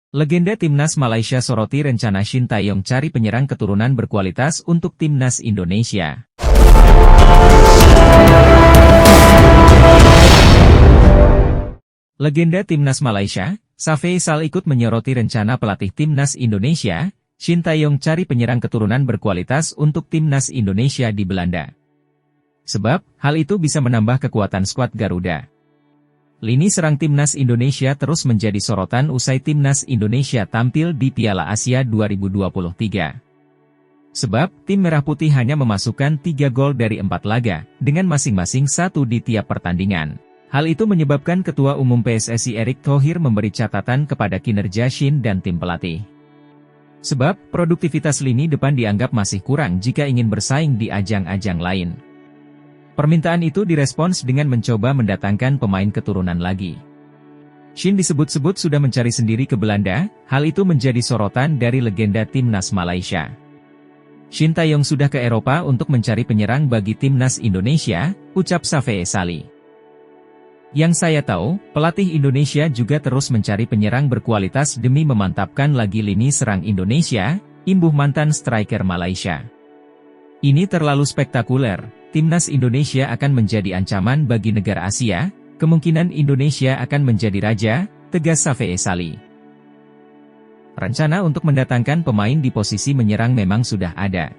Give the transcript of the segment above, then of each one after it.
Legenda Timnas Malaysia soroti rencana Shin Tae-yong cari penyerang keturunan berkualitas untuk Timnas Indonesia. Legenda Timnas Malaysia, Shafee Sal ikut menyoroti rencana pelatih Timnas Indonesia, Shin Tae-yong cari penyerang keturunan berkualitas untuk Timnas Indonesia di Belanda. Sebab, hal itu bisa menambah kekuatan skuad Garuda. Lini serang Timnas Indonesia terus menjadi sorotan usai Timnas Indonesia tampil di Piala Asia 2023. Sebab, tim Merah Putih hanya memasukkan 3 gol dari 4 laga, dengan masing-masing 1 di tiap pertandingan. Hal itu menyebabkan Ketua Umum PSSI Erick Thohir memberi catatan kepada kinerja Shin dan tim pelatih. Sebab, produktivitas lini depan dianggap masih kurang jika ingin bersaing di ajang-ajang lain. Permintaan itu direspons dengan mencoba mendatangkan pemain keturunan lagi. Shin disebut-sebut sudah mencari sendiri ke Belanda, hal itu menjadi sorotan dari legenda Timnas Malaysia. Shin Tae-yong sudah ke Eropa untuk mencari penyerang bagi Timnas Indonesia, ucap Shafee Sal. Yang saya tahu, pelatih Indonesia juga terus mencari penyerang berkualitas demi memantapkan lagi lini serang Indonesia, imbuh mantan striker Malaysia. Ini terlalu spektakuler. Timnas Indonesia akan menjadi ancaman bagi negara Asia, kemungkinan Indonesia akan menjadi raja, tegas Shafee Sal. Rencana untuk mendatangkan pemain di posisi menyerang memang sudah ada.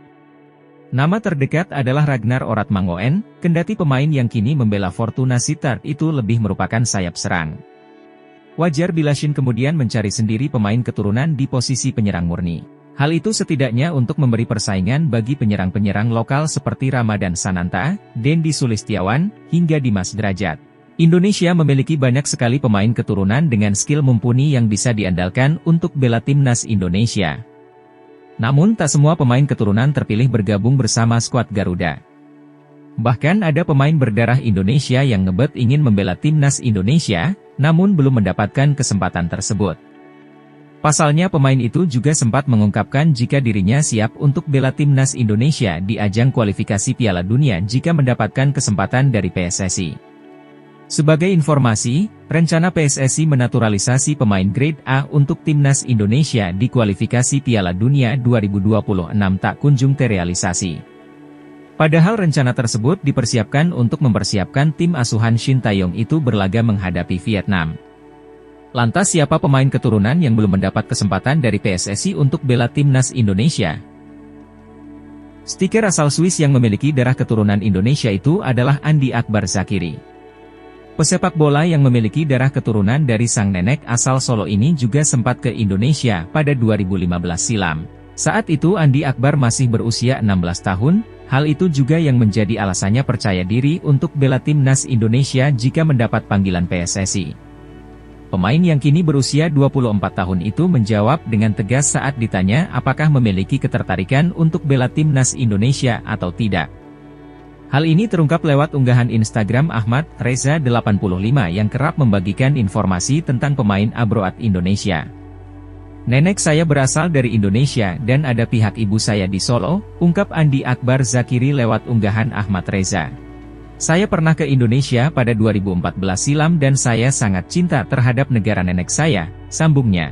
Nama terdekat adalah Ragnar Oratmangoen, kendati pemain yang kini membela Fortuna Sittard itu lebih merupakan sayap serang. Wajar bila Shin kemudian mencari sendiri pemain keturunan di posisi penyerang murni. Hal itu setidaknya untuk memberi persaingan bagi penyerang-penyerang lokal seperti Ramadan Sananta, Dendi Sulistiawan, hingga Dimas Derajat. Indonesia memiliki banyak sekali pemain keturunan dengan skill mumpuni yang bisa diandalkan untuk bela Timnas Indonesia. Namun tak semua pemain keturunan terpilih bergabung bersama skuad Garuda. Bahkan ada pemain berdarah Indonesia yang ngebet ingin membela Timnas Indonesia, namun belum mendapatkan kesempatan tersebut. Pasalnya pemain itu juga sempat mengungkapkan jika dirinya siap untuk bela Timnas Indonesia di ajang kualifikasi Piala Dunia jika mendapatkan kesempatan dari PSSI. Sebagai informasi, rencana PSSI menaturalisasi pemain grade A untuk Timnas Indonesia di kualifikasi Piala Dunia 2026 tak kunjung terrealisasi. Padahal rencana tersebut dipersiapkan untuk mempersiapkan tim asuhan Shin Tae-yong itu berlaga menghadapi Vietnam. Lantas siapa pemain keturunan yang belum mendapat kesempatan dari PSSI untuk bela Timnas Indonesia? Stiker asal Swiss yang memiliki darah keturunan Indonesia itu adalah Andi Akbar Zakiri. Pesepak bola yang memiliki darah keturunan dari sang nenek asal Solo ini juga sempat ke Indonesia pada 2015 silam. Saat itu Andi Akbar masih berusia 16 tahun, hal itu juga yang menjadi alasannya percaya diri untuk bela Timnas Indonesia jika mendapat panggilan PSSI. Pemain yang kini berusia 24 tahun itu menjawab dengan tegas saat ditanya apakah memiliki ketertarikan untuk bela Timnas Indonesia atau tidak. Hal ini terungkap lewat unggahan Instagram Ahmad Reza 85 yang kerap membagikan informasi tentang pemain abroad Indonesia. Nenek saya berasal dari Indonesia dan ada pihak ibu saya di Solo, ungkap Andi Akbar Zakiri lewat unggahan Ahmad Reza. Saya pernah ke Indonesia pada 2014 silam dan saya sangat cinta terhadap negara nenek saya, sambungnya.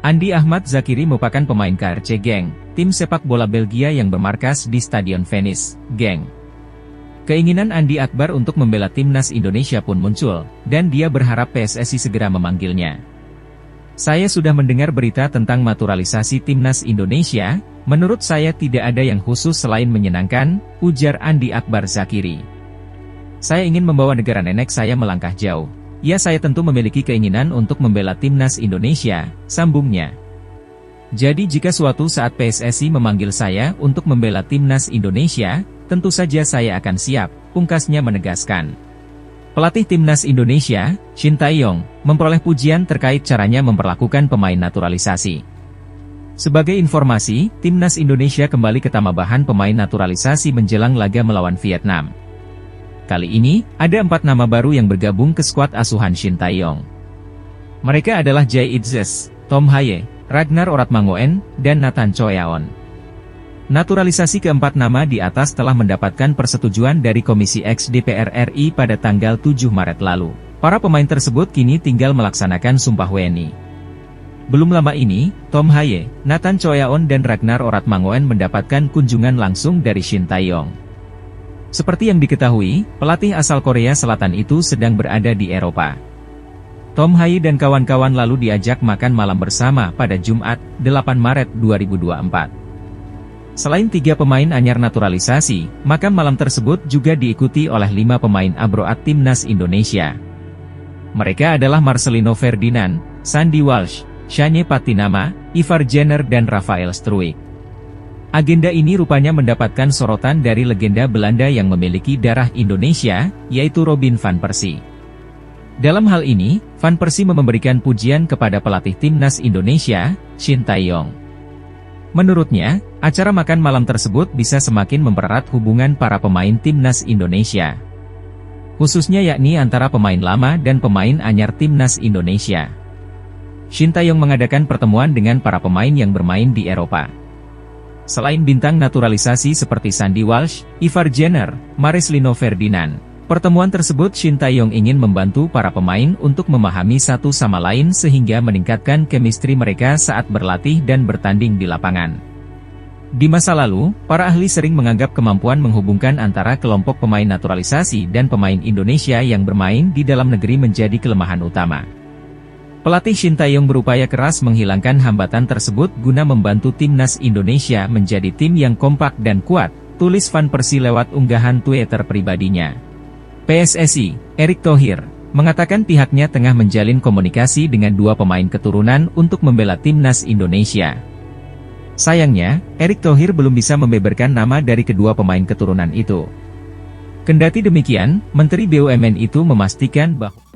Andi Ahmad Zakiri merupakan pemain KRC Genk, tim sepak bola Belgia yang bermarkas di Stadion Venice, Genk. Keinginan Andi Akbar untuk membela Timnas Indonesia pun muncul, dan dia berharap PSSI segera memanggilnya. Saya sudah mendengar berita tentang naturalisasi Timnas Indonesia, menurut saya tidak ada yang khusus selain menyenangkan, ujar Andi Akbar Zakiri. Saya ingin membawa negara nenek saya melangkah jauh. Ya saya tentu memiliki keinginan untuk membela Timnas Indonesia, sambungnya. Jadi jika suatu saat PSSI memanggil saya untuk membela Timnas Indonesia, tentu saja saya akan siap, pungkasnya menegaskan. Pelatih Timnas Indonesia, Shin Tae-yong, memperoleh pujian terkait caranya memperlakukan pemain naturalisasi. Sebagai informasi, Timnas Indonesia kembali ke tambahan pemain naturalisasi menjelang laga melawan Vietnam. Kali ini, ada 4 nama baru yang bergabung ke skuad asuhan Shin Tae-yong. Mereka adalah Jay Itzes, Tom Haye, Ragnar Oratmangoen, dan Nathan Choeaon. Naturalisasi keempat nama di atas telah mendapatkan persetujuan dari Komisi X DPR RI pada tanggal 7 Maret lalu. Para pemain tersebut kini tinggal melaksanakan Sumpah WNI. Belum lama ini, Tom Haye, Nathan Choyaon dan Ragnar Oratmangoen mendapatkan kunjungan langsung dari Shin Tae-yong. Seperti yang diketahui, pelatih asal Korea Selatan itu sedang berada di Eropa. Tom Haye dan kawan-kawan lalu diajak makan malam bersama pada Jumat, 8 Maret 2024. Selain 3 pemain anyar naturalisasi, makan malam tersebut juga diikuti oleh 5 pemain abroad Timnas Indonesia. Mereka adalah Marcelino Ferdinand, Sandy Walsh, Shanye Patinama, Ivar Jenner dan Rafael Struijk. Agenda ini rupanya mendapatkan sorotan dari legenda Belanda yang memiliki darah Indonesia, yaitu Robin van Persie. Dalam hal ini, Van Persie memberikan pujian kepada pelatih Timnas Indonesia, Shin Tae-yong. Menurutnya, acara makan malam tersebut bisa semakin mempererat hubungan para pemain Timnas Indonesia. Khususnya yakni antara pemain lama dan pemain anyar Timnas Indonesia. Shin Tae-yong mengadakan pertemuan dengan para pemain yang bermain di Eropa. Selain bintang naturalisasi seperti Sandy Walsh, Ivar Jenner, Marcelino Ferdinand, pertemuan tersebut Shin Tae-yong ingin membantu para pemain untuk memahami satu sama lain sehingga meningkatkan chemistry mereka saat berlatih dan bertanding di lapangan. Di masa lalu, para ahli sering menganggap kemampuan menghubungkan antara kelompok pemain naturalisasi dan pemain Indonesia yang bermain di dalam negeri menjadi kelemahan utama. Pelatih Shin Tae-yong berupaya keras menghilangkan hambatan tersebut guna membantu Timnas Indonesia menjadi tim yang kompak dan kuat, tulis Van Persie lewat unggahan Twitter pribadinya. PSSI, Erick Thohir, mengatakan pihaknya tengah menjalin komunikasi dengan 2 pemain keturunan untuk membela Timnas Indonesia. Sayangnya, Erick Thohir belum bisa membeberkan nama dari kedua pemain keturunan itu. Kendati demikian, Menteri BUMN itu memastikan bahwa